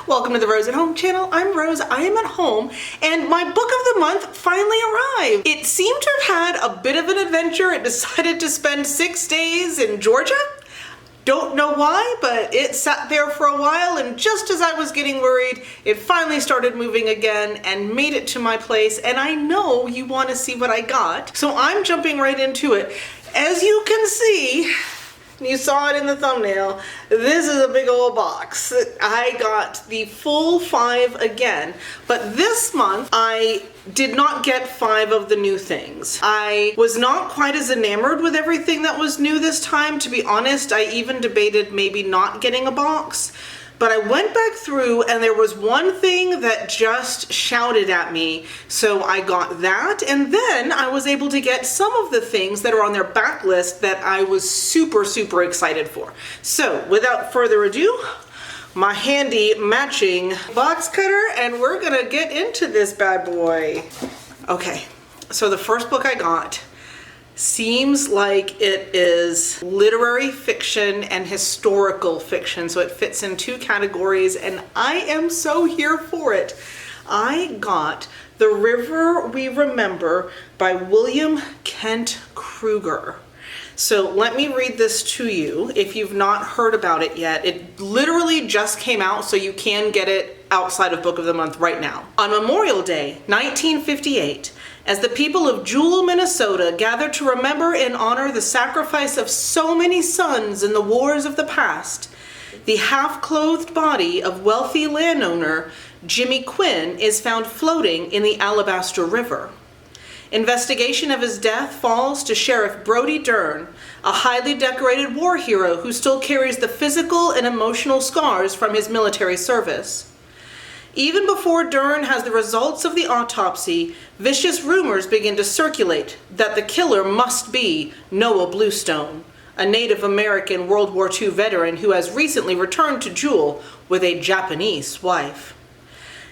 Welcome to the Rose at Home channel. I'm Rose, I am at home, and my book of the month finally arrived. It seemed to have had a bit of an adventure. It decided to spend 6 days in Georgia. Don't know why, but it sat there for a while, and just as I was getting worried, it finally started moving again and made it to my place, and I know you want to see what I got, so I'm jumping right into it. As you can see, you saw it in the thumbnail, this is a big old box. I got the full 5 again, but this month I did not get 5 of the new things. I was not quite as enamored with everything that was new this time. To be honest, I even debated maybe not getting a box. But I went back through and there was one thing that just shouted at me, so I got that, and then I was able to get some of the things that are on their backlist that I was super excited for. So without further ado, my handy matching box cutter, and we're gonna get into this bad boy. Okay, so the first book I got seems like it is literary fiction and historical fiction, so it fits in 2 categories, and I am so here for it. I got The River We Remember by William Kent Krueger. So let me read this to you if you've not heard about it yet. It literally just came out, so you can get it outside of Book of the Month right now. On Memorial Day, 1958, as the people of Jewell, Minnesota gathered to remember and honor the sacrifice of so many sons in the wars of the past, the half-clothed body of wealthy landowner Jimmy Quinn is found floating in the Alabaster River. Investigation of his death falls to Sheriff Brody Dern, a highly decorated war hero who still carries the physical and emotional scars from his military service. Even before Dern has the results of the autopsy, vicious rumors begin to circulate that the killer must be Noah Bluestone, a Native American World War II veteran who has recently returned to Jewell with a Japanese wife.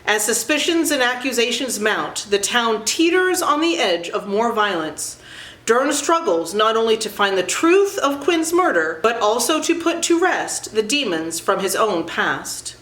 As suspicions and accusations mount, the town teeters on the edge of more violence. Dern struggles not only to find the truth of Quinn's murder, but also to put to rest the demons from his own past.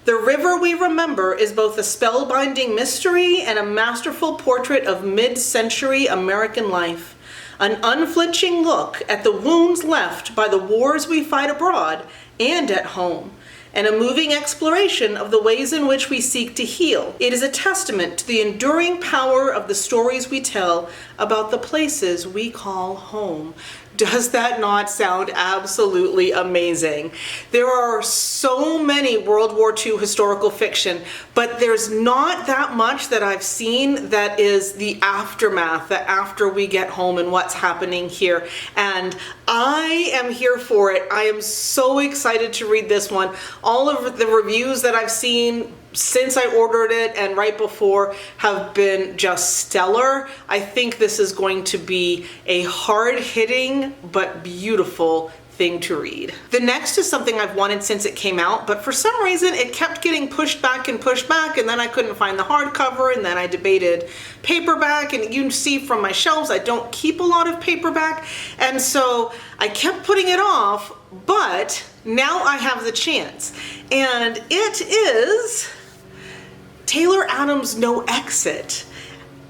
The River We Remember is both a spellbinding mystery and a masterful portrait of mid-century American life, an unflinching look at the wounds left by the wars we fight abroad and at home, and a moving exploration of the ways in which we seek to heal. It is a testament to the enduring power of the stories we tell about the places we call home. Does that not sound absolutely amazing? There are so many World War II historical fiction, but there's not that much that I've seen that is the aftermath, the after we get home and what's happening here. And I am here for it. I am so excited to read this one. All of the reviews that I've seen since I ordered it and right before have been just stellar. I think this is going to be a hard-hitting but beautiful thing to read. The next is something I've wanted since it came out, but for some reason it kept getting pushed back, and then I couldn't find the hardcover, and then I debated paperback, and you see from my shelves I don't keep a lot of paperback, and so I kept putting it off, but now I have the chance, and it is Taylor Adams' No Exit.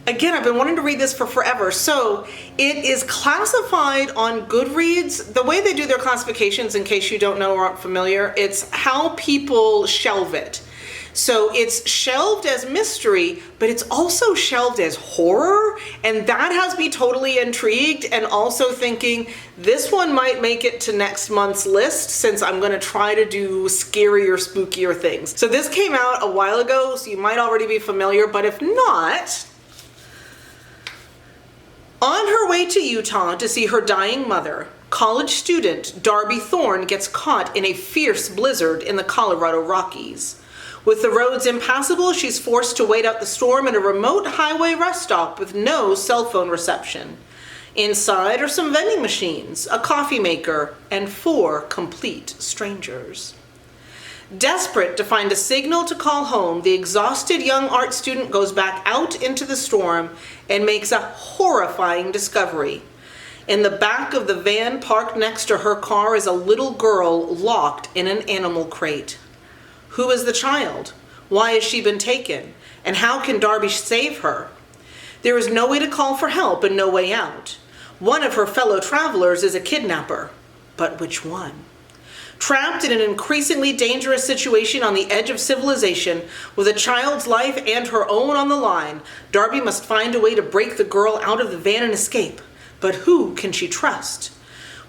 Again, I've been wanting to read this for forever. So it is classified on Goodreads. The way they do their classifications, in case you don't know or aren't familiar, it's how people shelve it. So it's shelved as mystery, but it's also shelved as horror, and that has me totally intrigued, and also thinking this one might make it to next month's list, since I'm gonna try to do scarier, spookier things. So this came out a while ago, so you might already be familiar, but if not, on her way to Utah to see her dying mother, college student Darby Thorne gets caught in a fierce blizzard in the Colorado Rockies. With the roads impassable, she's forced to wait out the storm at a remote highway rest stop with no cell phone reception. Inside are some vending machines, a coffee maker, and 4 complete strangers. Desperate to find a signal to call home, the exhausted young art student goes back out into the storm and makes a horrifying discovery. In the back of the van parked next to her car is a little girl locked in an animal crate. Who is the child? Why has she been taken? And how can Darby save her? There is no way to call for help and no way out. One of her fellow travelers is a kidnapper. But which one? Trapped in an increasingly dangerous situation on the edge of civilization, with a child's life and her own on the line, Darby must find a way to break the girl out of the van and escape. But who can she trust?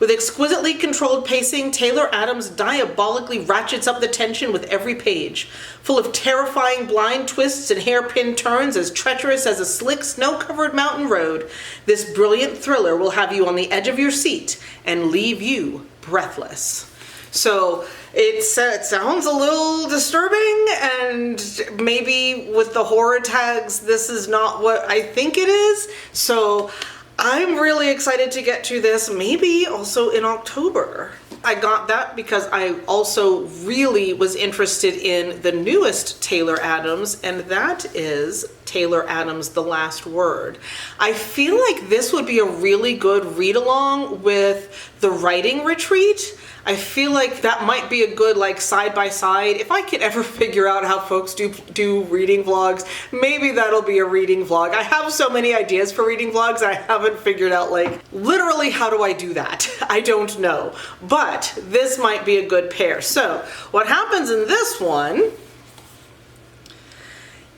With exquisitely controlled pacing, Taylor Adams diabolically ratchets up the tension with every page, full of terrifying blind twists and hairpin turns as treacherous as a slick, snow-covered mountain road. This brilliant thriller will have you on the edge of your seat and leave you breathless. So it sounds a little disturbing, and maybe with the horror tags, this is not what I think it is. So I'm really excited to get to this, maybe also in October. I got that because I also really was interested in the newest Taylor Adams, and that is Taylor Adams' The Last Word. I feel like this would be a really good read-along with The Writing Retreat. I feel like that might be a good like side-by-side. If I could ever figure out how folks do reading vlogs, maybe that'll be a reading vlog. I have so many ideas for reading vlogs, I haven't figured out like literally how do I do that? I don't know. But this might be a good pair. So what happens in this one,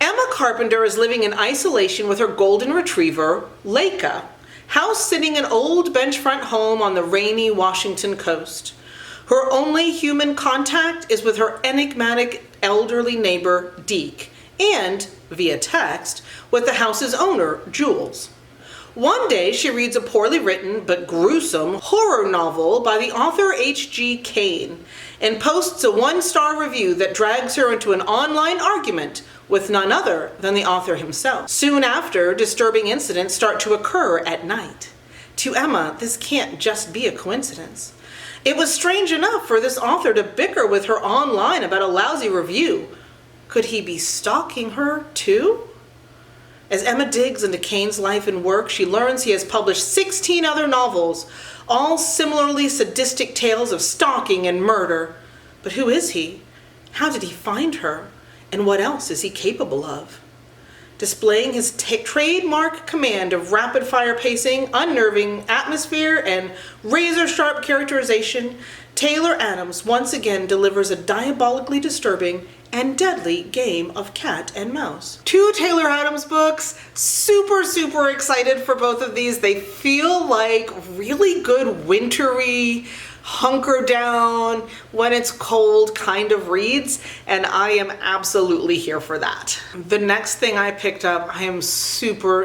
Emma Carpenter is living in isolation with her golden retriever, Laika, house sitting in an old benchfront home on the rainy Washington coast. Her only human contact is with her enigmatic elderly neighbor, Deke, and, via text, with the house's owner, Jules. One day, she reads a poorly written but gruesome horror novel by the author H.G. Cain and posts a one-star review that drags her into an online argument with none other than the author himself. Soon after, disturbing incidents start to occur at night. To Emma, this can't just be a coincidence. It was strange enough for this author to bicker with her online about a lousy review. Could he be stalking her too? As Emma digs into Cain's life and work, she learns he has published 16 other novels, all similarly sadistic tales of stalking and murder. But who is he? How did he find her? And what else is he capable of? Displaying his trademark command of rapid-fire pacing, unnerving atmosphere, and razor-sharp characterization, Taylor Adams once again delivers a diabolically disturbing and deadly game of cat and mouse. Two Taylor Adams books, super excited for both of these. They feel like really good wintry, hunker down when it's cold kind of reads, and I am absolutely here for that. The next thing I picked up, I am super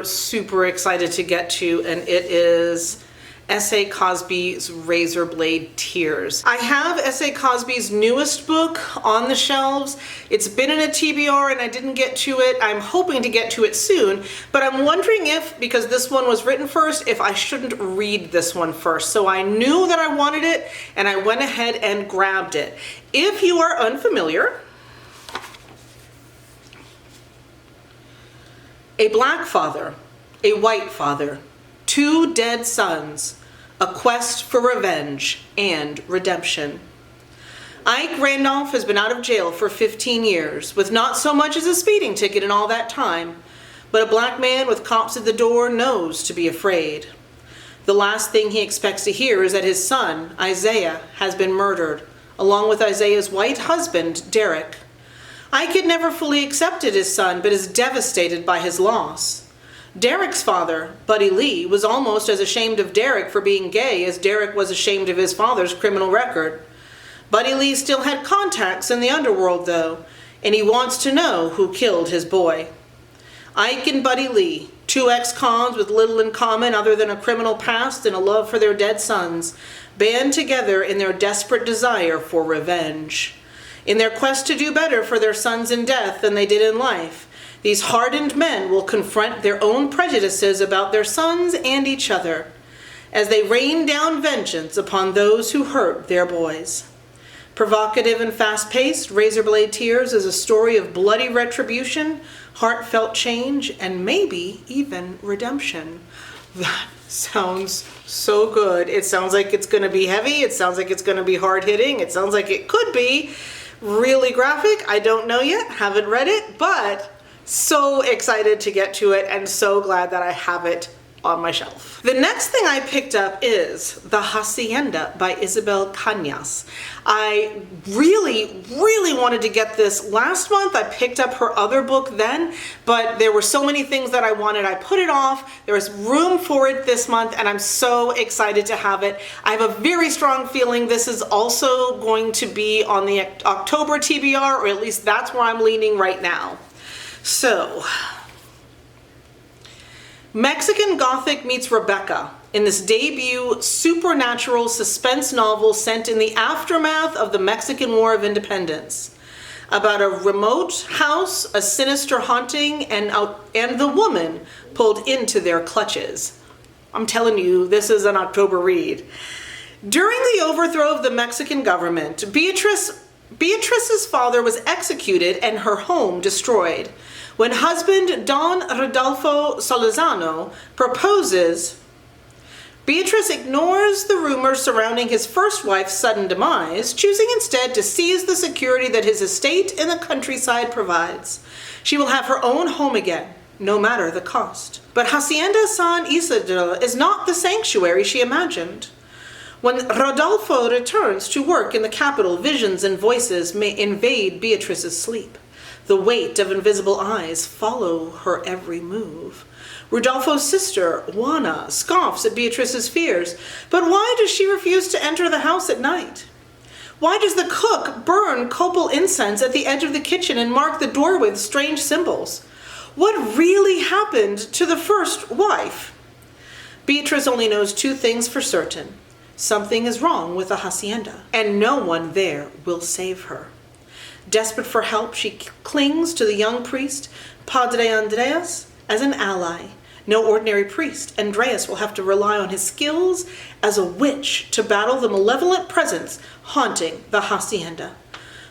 excited to get to, and it is S.A. Cosby's Razorblade Tears. I have S.A. Cosby's newest book on the shelves. It's been in a TBR and I didn't get to it. I'm hoping to get to it soon, but I'm wondering if, because this one was written first, if I shouldn't read this one first. So I knew that I wanted it and I went ahead and grabbed it. If you are unfamiliar, a black father, a white father, two dead sons, a quest for revenge and redemption. Ike Randolph has been out of jail for 15 years, with not so much as a speeding ticket in all that time, but a black man with cops at the door knows to be afraid. The last thing he expects to hear is that his son, Isaiah, has been murdered, along with Isaiah's white husband, Derek. Ike had never fully accepted his son, but is devastated by his loss. Derek's father, Buddy Lee, was almost as ashamed of Derek for being gay as Derek was ashamed of his father's criminal record. Buddy Lee still had contacts in the underworld, though, and he wants to know who killed his boy. Ike and Buddy Lee, two ex-cons with little in common other than a criminal past and a love for their dead sons, band together in their desperate desire for revenge. In their quest to do better for their sons in death than they did in life, these hardened men will confront their own prejudices about their sons and each other as they rain down vengeance upon those who hurt their boys. Provocative and fast-paced, Razorblade Tears is a story of bloody retribution, heartfelt change, and maybe even redemption. That sounds so good. It sounds like it's going to be heavy. It sounds like it's going to be hard-hitting. It sounds like it could be. Really graphic. I don't know yet, haven't read it, but so excited to get to it and so glad that I have it on my shelf. The next thing I picked up is The Hacienda by Isabel Cañas. I really wanted to get this last month. I picked up her other book then, but there were so many things that I wanted. I put it off. There was room for it this month, and I'm so excited to have it. I have a very strong feeling this is also going to be on the October TBR, or at least that's where I'm leaning right now. So, Mexican Gothic meets Rebecca in this debut supernatural suspense novel set in the aftermath of the Mexican War of Independence. About a remote house, a sinister haunting, and the woman pulled into their clutches. I'm telling you, this is an October read. During the overthrow of the Mexican government, Beatrice's father was executed and her home destroyed. When husband Don Rodolfo Solizano proposes, Beatrice ignores the rumors surrounding his first wife's sudden demise, choosing instead to seize the security that his estate in the countryside provides. She will have her own home again, no matter the cost. But Hacienda San Isidro is not the sanctuary she imagined. When Rodolfo returns to work in the capital, visions and voices may invade Beatrice's sleep. The weight of invisible eyes follow her every move. Rodolfo's sister, Juana, scoffs at Beatrice's fears. But why does she refuse to enter the house at night? Why does the cook burn copal incense at the edge of the kitchen and mark the door with strange symbols? What really happened to the first wife? Beatrice only knows two things for certain. Something is wrong with the hacienda, and no one there will save her. Desperate for help, she clings to the young priest, Padre Andreas, as an ally. No ordinary priest, Andreas will have to rely on his skills as a witch to battle the malevolent presence haunting the hacienda.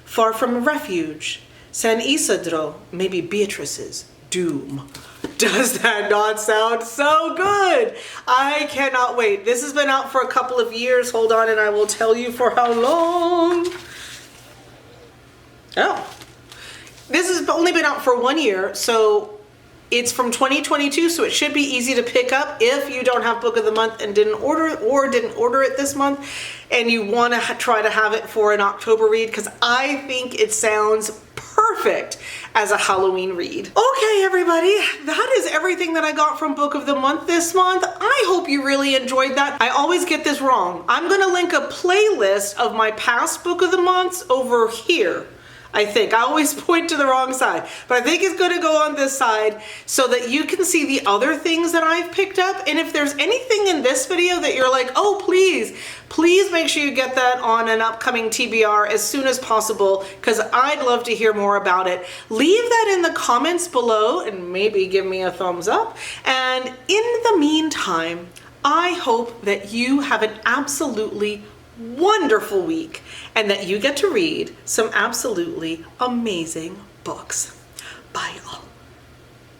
Far from a refuge, San Isidro may be Beatrice's doom. Does that not sound so good? I cannot wait. This has been out for a couple of years. Hold on and I will tell you for how long. Oh, this has only been out for 1 year, so it's from 2022, so it should be easy to pick up if you don't have Book of the Month and didn't order it, or didn't order it this month and you want to try to have it for an October read, because I think it sounds perfect as a Halloween read. Okay, everybody, that is everything that I got from Book of the Month this month. I hope you really enjoyed that. I always get this wrong. I'm going to link a playlist of my past Book of the Months over here. I think. I always point to the wrong side, but I think it's going to go on this side so that you can see the other things that I've picked up. And if there's anything in this video that you're like, oh, please make sure you get that on an upcoming TBR as soon as possible, because I'd love to hear more about it. Leave that in the comments below and maybe give me a thumbs up. And in the meantime, I hope that you have an absolutely wonderful week and that you get to read some absolutely amazing books. Bye, y'all.